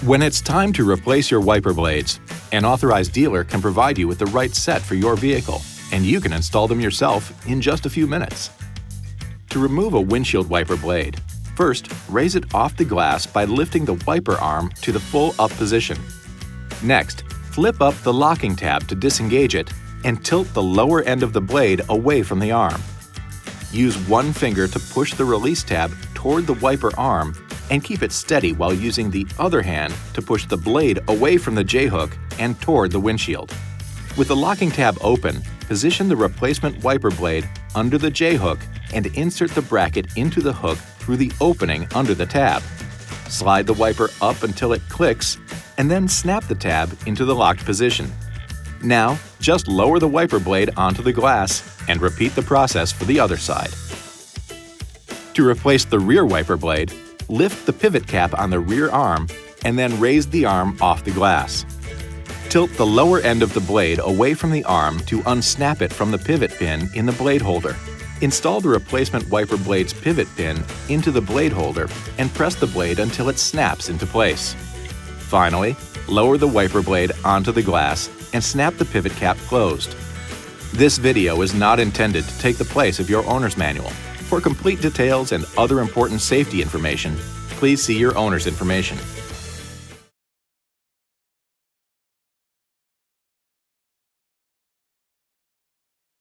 When it's time to replace your wiper blades, an authorized dealer can provide you with the right set for your vehicle, and you can install them yourself in just a few minutes. To remove a windshield wiper blade, first raise it off the glass by lifting the wiper arm to the full up position. Next, flip up the locking tab to disengage it and tilt the lower end of the blade away from the arm. Use one finger to push the release tab toward the wiper arm and keep it steady while using the other hand to push the blade away from the J-hook and toward the windshield. With the locking tab open, position the replacement wiper blade under the J-hook and insert the bracket into the hook through the opening under the tab. Slide the wiper up until it clicks, and then snap the tab into the locked position. Now, just lower the wiper blade onto the glass and repeat the process for the other side. To replace the rear wiper blade, lift the pivot cap on the rear arm and then raise the arm off the glass. Tilt the lower end of the blade away from the arm to unsnap it from the pivot pin in the blade holder. Install the replacement wiper blade's pivot pin into the blade holder and press the blade until it snaps into place. Finally, lower the wiper blade onto the glass and snap the pivot cap closed. This video is not intended to take the place of your owner's manual. For complete details and other important safety information, please see your owner's information.